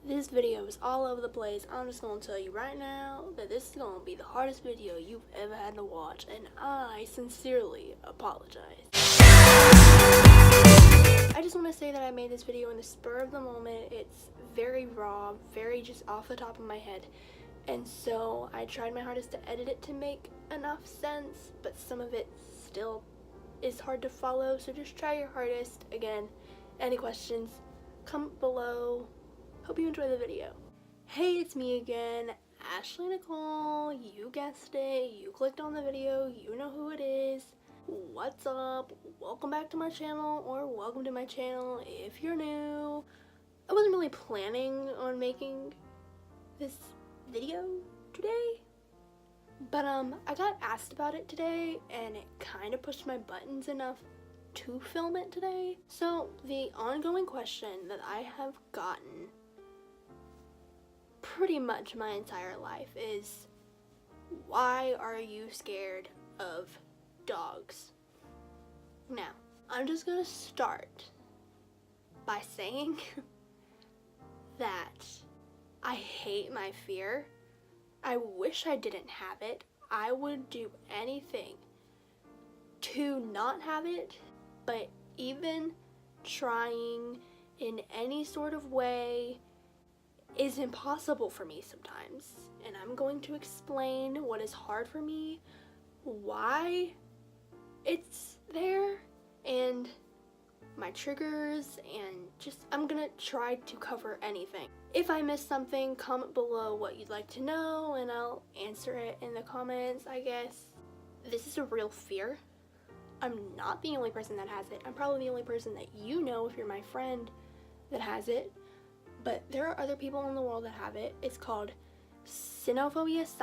This video is all over the place. I'm just gonna tell you right now that this is gonna be the hardest video you've ever had to watch, and I sincerely apologize. I just want to say that I made this video in the spur of the moment. It's very raw, very just off the top of my head, and so I tried my hardest to edit it to make enough sense, but some of it still is hard to follow, so just try your hardest. Again, any questions, comment below. Hope you enjoy the video. Hey, it's me again, Ashleigh Nicole. You guessed it, you clicked on the video, you know who it is. What's up? Welcome back to my channel, or welcome to my channel if you're new. I wasn't really planning on making this video today, but I got asked about it today and it kind of pushed my buttons enough to film it today. So the ongoing question that I have gotten pretty much my entire life is, why are you scared of dogs? Now, I'm just gonna start by saying that I hate my fear. I wish I didn't have it. I would do anything to not have it, but even trying in any sort of way is impossible for me sometimes. And I'm going to explain what is hard for me, why it's there, and my triggers, and just I'm gonna try to cover anything. If I missed something, comment below what you'd like to know and I'll answer it in the comments, I guess. This is a real fear. I'm not the only person that has it. I'm probably the only person that you know, if you're my friend, that has it. But there are other people in the world that have it. It's called Cynophobia. It's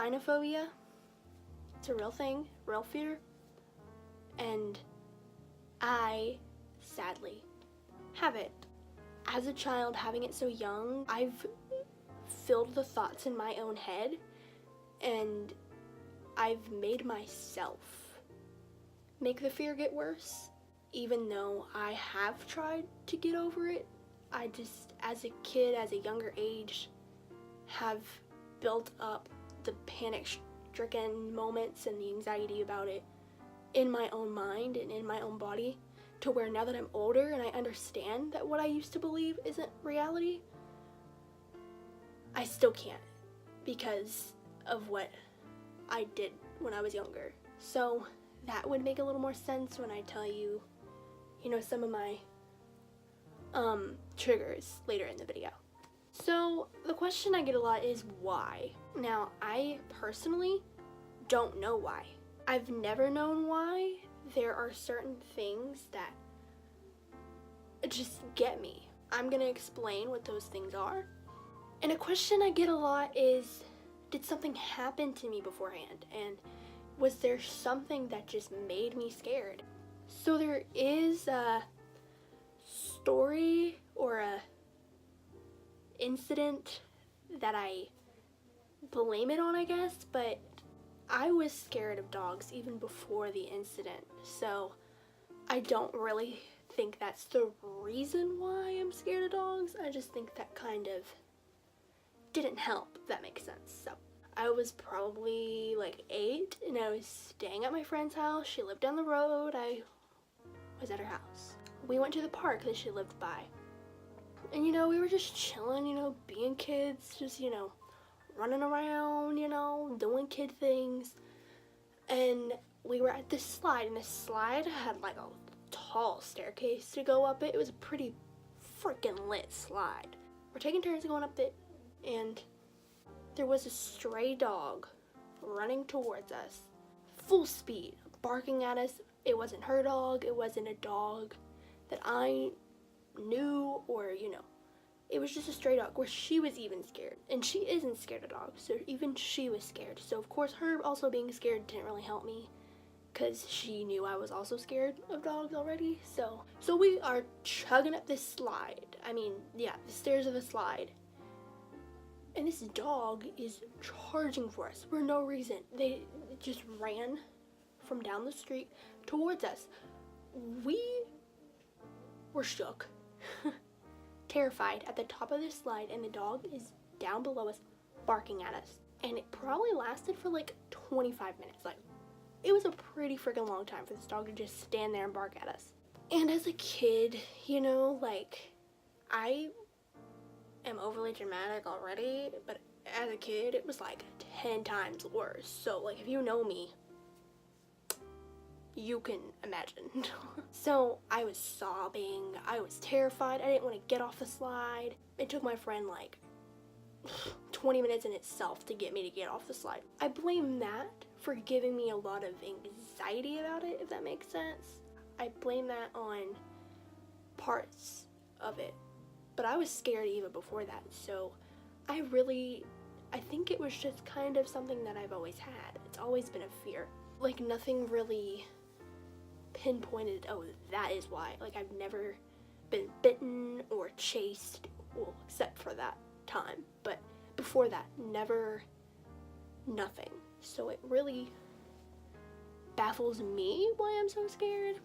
a real thing, real fear. And I, sadly, have it. As a child, having it so young, I've filled the thoughts in my own head, and I've made myself make the fear get worse, even though I have tried to get over it. I just, as a kid, as a younger age, have built up the panic-stricken moments and the anxiety about it in my own mind and in my own body, to where now that I'm older and I understand that what I used to believe isn't reality, I still can't because of what I did when I was younger. So that would make a little more sense when I tell you, some of my triggers later in the video. So the question I get a lot is why? Now, I personally don't know why. I've never known why. There are certain things that just get me. I'm gonna explain what those things are. And a question I get a lot is, did something happen to me beforehand? And was there something that just made me scared? So there is a story or a incident that I blame it on, I guess, but I was scared of dogs even before the incident, so I don't really think that's the reason why I'm scared of dogs. I just think that kind of didn't help, if that makes sense. So I was probably like 8 and I was staying at my friend's house. She lived down the road. I was at her house. We went to the park that she lived by, and we were just chilling, being kids, just running around, doing kid things. And we were at this slide, and this slide had like a tall staircase to go up it. It was a pretty freaking lit slide. We're taking turns going up it, and there was a stray dog running towards us, full speed, barking at us. It wasn't her dog, it wasn't a dog that I knew, or it was just a stray dog, where she was even scared. And she isn't scared of dogs, so even she was scared. So of course her also being scared didn't really help me, because she knew I was also scared of dogs already. So we are chugging up this slide. The stairs of the slide. And this dog is charging for us for no reason. They just ran from down the street towards us. We were shook. terrified at the top of this slide, and the dog is down below us barking at us. And it probably lasted for like 25 minutes. Like, it was a pretty freaking long time for this dog to just stand there and bark at us. And as a kid, you know, like, I am overly dramatic already, but as a kid, it was like 10 times worse. So, like, if you know me, you can imagine. So I was sobbing, I was terrified, I didn't want to get off the slide. It took my friend like 20 minutes in itself to get me to get off the slide. I blame that for giving me a lot of anxiety about it, if that makes sense. I blame that on parts of it, but I was scared even before that. So I think it was just kind of something that I've always had. It's always been a fear. Like, nothing really pinpointed, oh, that is why. Like, I've never been bitten or chased, well, except for that time. But before that, nothing. So it really baffles me why I'm so scared.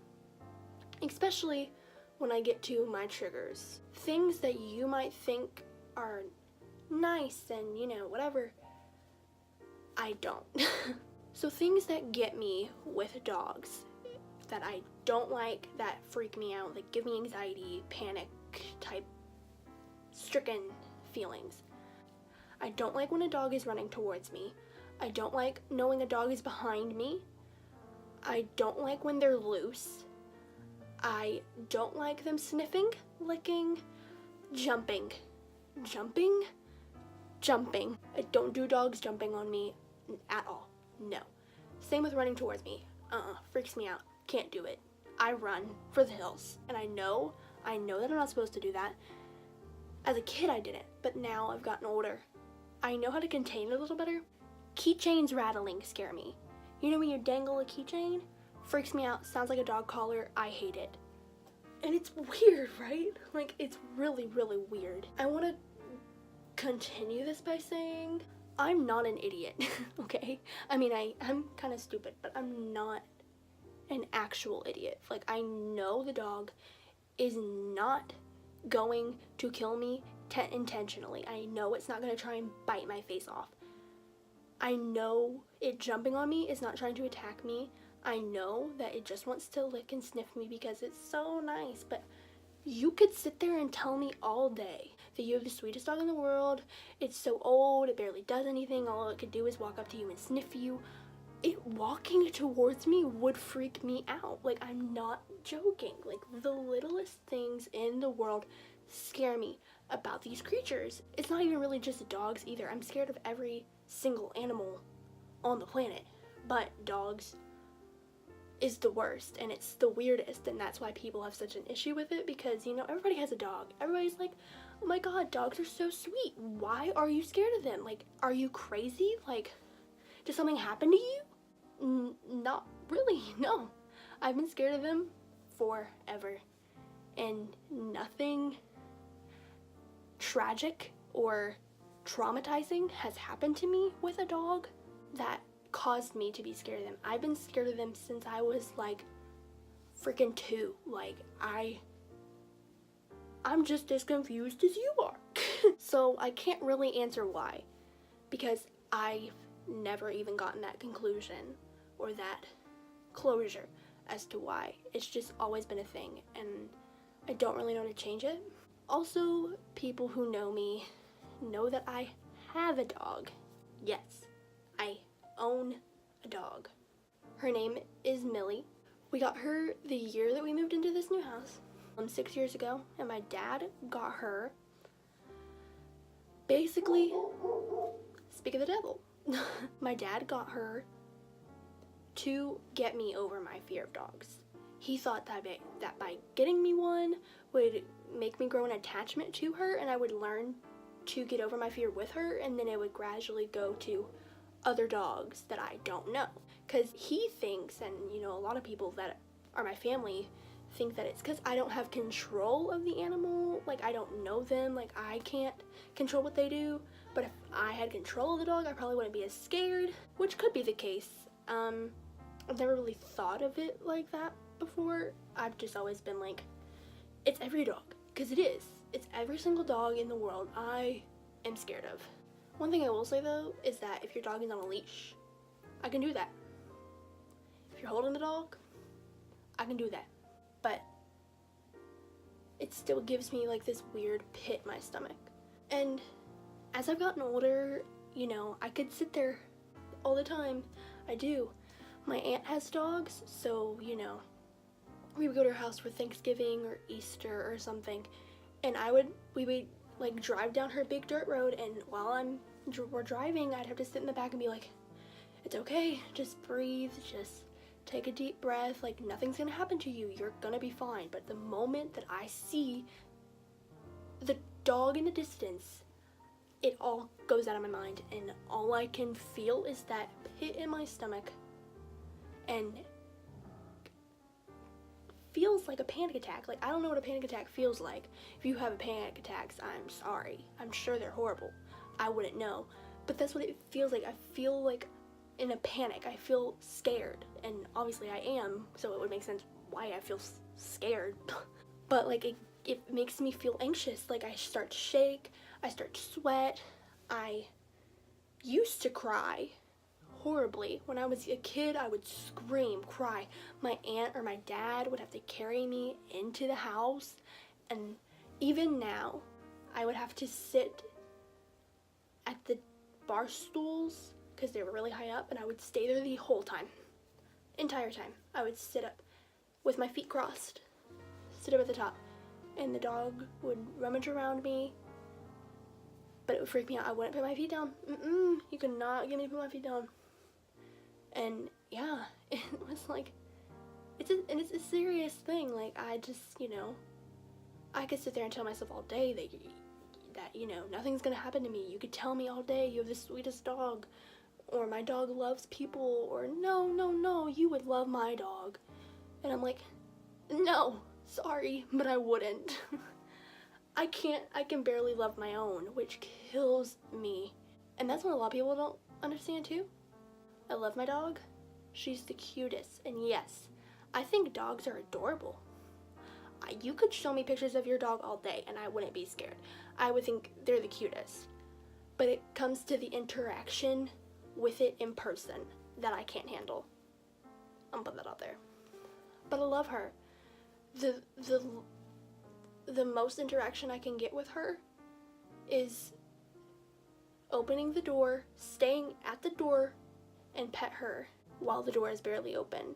Especially when I get to my triggers. Things that you might think are nice and, you know, whatever, I don't. So things that get me with dogs that I don't like, that freak me out, that give me anxiety, panic type stricken feelings. I don't like when a dog is running towards me. I don't like knowing a dog is behind me. I don't like when they're loose. I don't like them sniffing, licking, jumping. I don't do dogs jumping on me at all. No. Same with running towards me. Freaks me out. Can't do it. I run for the hills. And I know that I'm not supposed to do that. As a kid I didn't, but now I've gotten older. I know how to contain it a little better. Keychains rattling scare me. You know when you dangle a keychain? Freaks me out. Sounds like a dog collar. I hate it. And it's weird, right? Like, it's really, really weird. I want to continue this by saying I'm not an idiot, okay? I mean, I'm kind of stupid, but I'm not an actual idiot. Like, I know the dog is not going to kill me intentionally. I know it's not going to try and bite my face off. I know it jumping on me is not trying to attack me. I know that it just wants to lick and sniff me because it's so nice, but you could sit there and tell me all day that you have the sweetest dog in the world, it's so old, it barely does anything, all it could do is walk up to you and sniff you. It walking towards me would freak me out. Like, I'm not joking. Like, the littlest things in the world scare me about these creatures. It's not even really just dogs either. I'm scared of every single animal on the planet, but dogs is the worst, and it's the weirdest, and that's why people have such an issue with it, because, you know, everybody has a dog. Everybody's like, oh my god, dogs are so sweet. Why are you scared of them? Like, are you crazy? Like, did something happen to you? Not really, no. I've been scared of them forever, and nothing tragic or traumatizing has happened to me with a dog that caused me to be scared of them. I've been scared of them since I was like freaking 2. Like, I'm just as confused as you are. So I can't really answer why, because I've never even gotten that conclusion or that closure as to why. It's just always been a thing, and I don't really know how to change it. Also, people who know me know that I have a dog. Yes, I own a dog. Her name is Millie. We got her the year that we moved into this new house, 6 years ago, and my dad got her, basically, speak of the devil. My dad got her to get me over my fear of dogs. He thought that by getting me one would make me grow an attachment to her, and I would learn to get over my fear with her, and then it would gradually go to other dogs that I don't know. Because he thinks, and you know, a lot of people that are my family think that it's because I don't have control of the animal, like I don't know them, like I can't control what they do. But if I had control of the dog, I probably wouldn't be as scared, which could be the case. I've never really thought of it like that before. I've just always been like, it's every dog, because it is. It's every single dog in the world I am scared of. One thing I will say though is that if your dog is on a leash, I can do that. If you're holding the dog, I can do that. But it still gives me like this weird pit in my stomach. And as I've gotten older, you know, I could sit there all the time. I do. My aunt has dogs, so, you know, we would go to her house for Thanksgiving or Easter or something, and we would like drive down her big dirt road, and while we're driving, I'd have to sit in the back and be like, it's okay, just breathe, just take a deep breath, like nothing's gonna happen to you, you're gonna be fine. But the moment that I see the dog in the distance, it all goes out of my mind, and all I can feel is that pit in my stomach, and feels like a panic attack. Like, I don't know what a panic attack feels like. If you have a panic attacks, I'm sorry. I'm sure they're horrible. I wouldn't know. But that's what it feels like. I feel like in a panic. I feel scared. And obviously I am, so it would make sense why I feel scared. But like it makes me feel anxious. Like I start to shake, I start to sweat. I used to cry horribly. When I was a kid, I would scream, cry. My aunt or my dad would have to carry me into the house, and even now, I would have to sit at the bar stools because they were really high up, and I would stay there the whole time. Entire time. I would sit up with my feet crossed, sit up at the top, and the dog would rummage around me, but it would freak me out. I wouldn't put my feet down. You could not get me to put my feet down. And yeah, it was like, it's a serious thing. Like, I just, you know, I could sit there and tell myself all day that you know, nothing's gonna happen to me. You could tell me all day you have the sweetest dog, or my dog loves people, or no, you would love my dog. And I'm like, no, sorry, but I wouldn't. I can barely love my own, which kills me. And that's what a lot of people don't understand too. I love my dog. She's the cutest. And yes, I think dogs are adorable. You could show me pictures of your dog all day and I wouldn't be scared. I would think they're the cutest. But it comes to the interaction with it in person that I can't handle. I'm gonna put that out there. But I love her. The most interaction I can get with her is opening the door, staying at the door, and pet her while the door is barely open.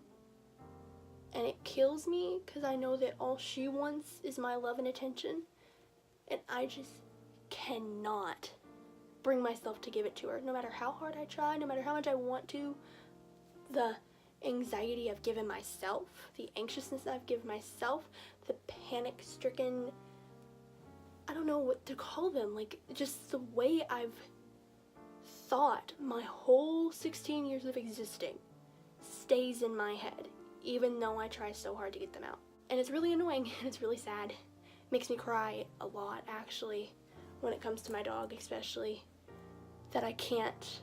And it kills me because I know that all she wants is my love and attention, and I just cannot bring myself to give it to her. No matter how hard I try, no matter how much I want to, the anxiety I've given myself, the anxiousness I've given myself, the panic-stricken, I don't know what to call them, like just the way I've thought my whole 16 years of existing stays in my head, even though I try so hard to get them out. And it's really annoying, and it's really sad. It makes me cry a lot, actually, when it comes to my dog, especially, that I can't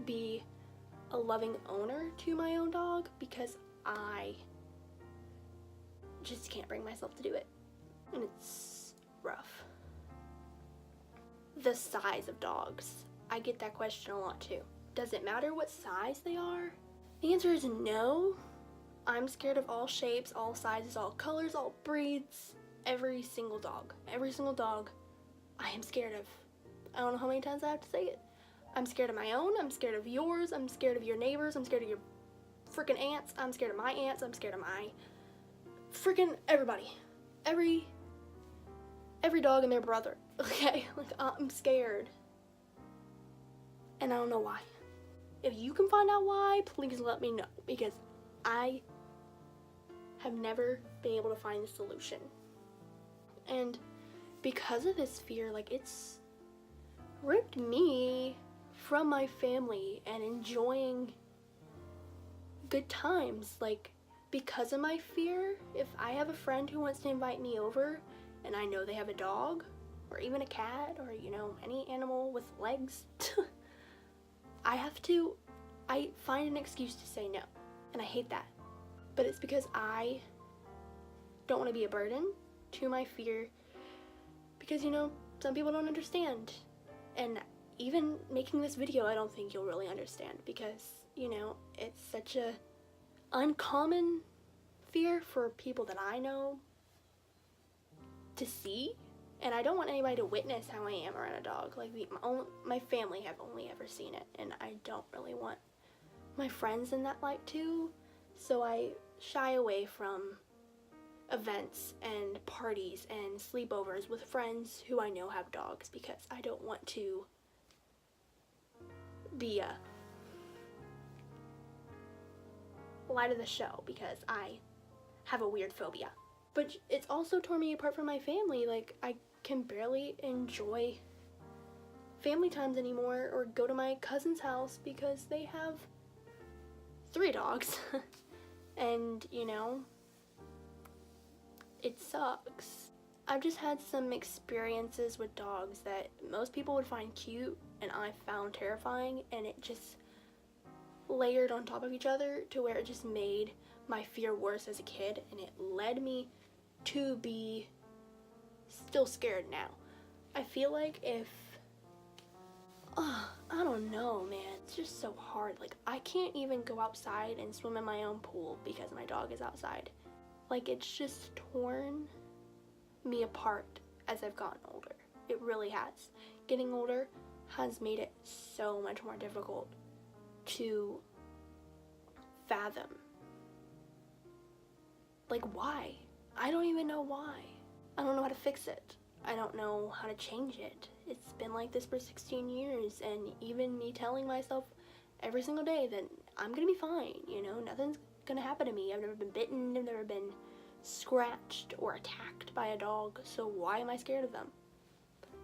be a loving owner to my own dog because I just can't bring myself to do it. And it's rough. The size of dogs. I get that question a lot too. Does it matter what size they are? The answer is no. I'm scared of all shapes, all sizes, all colors, all breeds. Every single dog. Every single dog I am scared of. I don't know how many times I have to say it. I'm scared of my own. I'm scared of yours. I'm scared of your neighbors. I'm scared of your freaking aunts. I'm scared of my aunts. I'm scared of my freaking everybody. Every dog and their brother. Okay? Like, I'm scared. And I don't know why. If you can find out why, please let me know, because I have never been able to find a solution. And because of this fear, like, it's ripped me from my family and enjoying good times. Like, because of my fear, if I have a friend who wants to invite me over and I know they have a dog or even a cat or, you know, any animal with legs, I find an excuse to say no, and I hate that. But it's because I don't want to be a burden to my fear, Because, you know, some people don't understand. And even making this video, I don't think you'll really understand because, you know, it's such a uncommon fear for people that I know to see. And I don't want anybody to witness how I am around a dog. Like, my family have only ever seen it, and I don't really want my friends in that light too. So I shy away from events and parties and sleepovers with friends who I know have dogs because I don't want to be a light of the show because I have a weird phobia. But it's also torn me apart from my family. Like, I can barely enjoy family times anymore or go to my cousin's house because they have 3 dogs. And, you know, it sucks. I've just had some experiences with dogs that most people would find cute and I found terrifying, and it just layered on top of each other to where it just made my fear worse as a kid, and it led me to be still scared now. I feel like if, I don't know, man, it's just so hard. Like, I can't even go outside and swim in my own pool because my dog is outside. Like, it's just torn me apart as I've gotten older. It really has. Getting older has made it so much more difficult to fathom. Like, why? I don't even know why. I don't know how to fix it. I don't know how to change it. It's been like this for 16 years, and even me telling myself every single day that I'm gonna be fine, you know, nothing's gonna happen to me. I've never been bitten, I've never been scratched or attacked by a dog, so why am I scared of them?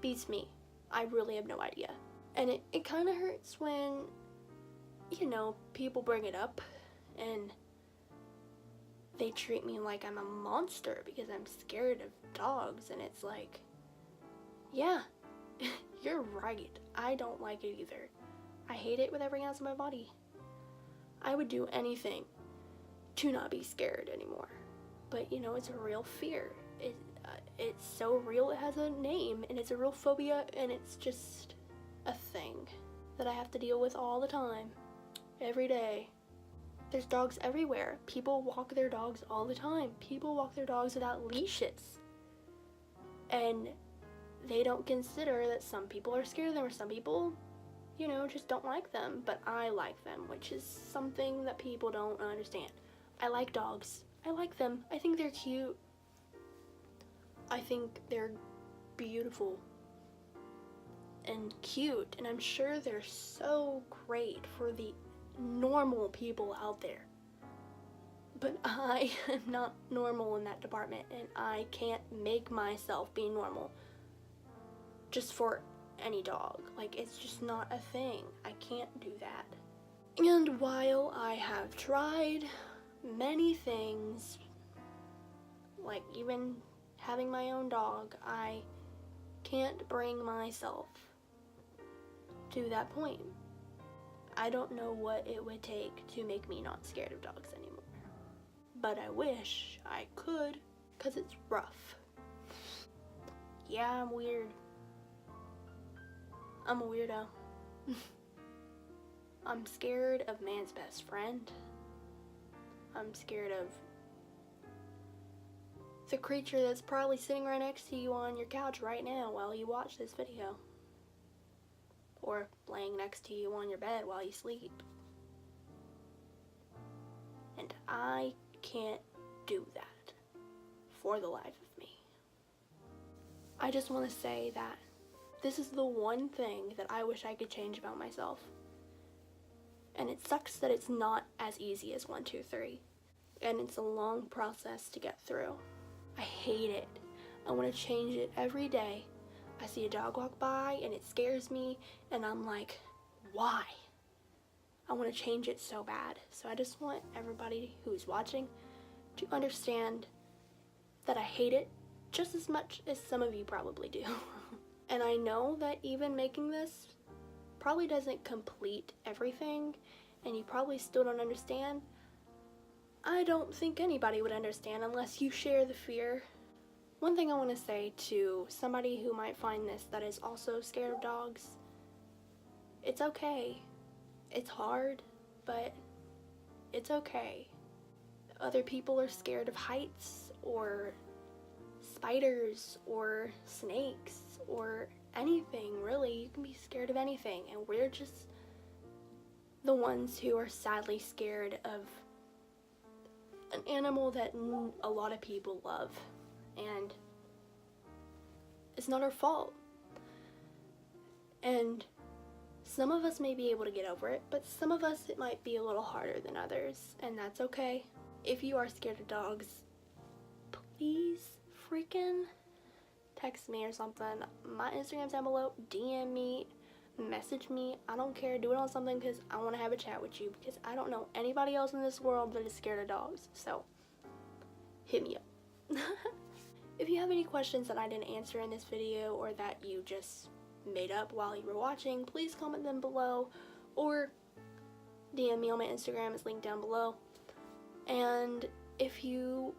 Beats me. I really have no idea. And it kind of hurts when, you know, people bring it up and they treat me like I'm a monster because I'm scared of dogs, and it's like, yeah, you're right. I don't like it either. I hate it with every ounce of my body. I would do anything to not be scared anymore. But, you know, it's a real fear. It's so real, it has a name, and it's a real phobia, and it's just a thing that I have to deal with all the time, every day. There's dogs everywhere. People walk their dogs all the time. People walk their dogs without leashes. And they don't consider that some people are scared of them, or some people, you know, just don't like them. But I like them, which is something that people don't understand. I like dogs. I like them. I think they're cute. I think they're beautiful and cute, and I'm sure they're so great for the normal people out there. But I am not normal in that department, and I can't make myself be normal just for any dog. Like, it's just not a thing. I can't do that. And while I have tried many things, like even having my own dog, I can't bring myself to that point. I don't know what it would take to make me not scared of dogs anymore. But I wish I could, because it's rough. Yeah, I'm weird. I'm a weirdo. I'm scared of man's best friend. I'm scared of the creature that's probably sitting right next to you on your couch right now while you watch this video. Or laying next to you on your bed while you sleep. And I can't do that for the life of me. I just want to say that this is the one thing that I wish I could change about myself. And it sucks that it's not as easy as 1, 2, 3. And it's a long process to get through. I hate it. I want to change it every day. I see a dog walk by and it scares me, and I'm like, why? I want to change it so bad. So I just want everybody who's watching to understand that I hate it just as much as some of you probably do. And I know that even making this probably doesn't complete everything, and you probably still don't understand. I don't think anybody would understand unless you share the fear One thing I want to say to somebody who might find this that is also scared of dogs, it's okay. It's hard, but it's okay. Other people are scared of heights or spiders or snakes or anything, really. You can be scared of anything, and we're just the ones who are sadly scared of an animal that a lot of people love, and it's not our fault. And some of us may be able to get over it, but some of us it might be a little harder than others, and that's okay. If you are scared of dogs, please freaking text me or something. My Instagram's down below. DM me, message me. I don't care. Do it on something because I want to have a chat with you, because I don't know anybody else in this world that is scared of dogs. So hit me up. If you have any questions that I didn't answer in this video or that you just made up while you were watching, please comment them below or DM me on my Instagram. It's linked down below. And if you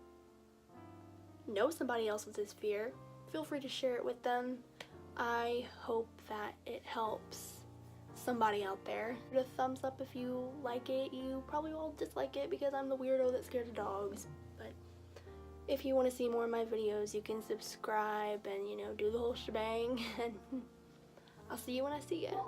know somebody else with this fear, feel free to share it with them. I hope that it helps somebody out there. Give it a thumbs up if you like it. You probably will dislike it because I'm the weirdo that's scared of dogs. But if you want to see more of my videos, you can subscribe and, you know, do the whole shebang. And I'll see you when I see you.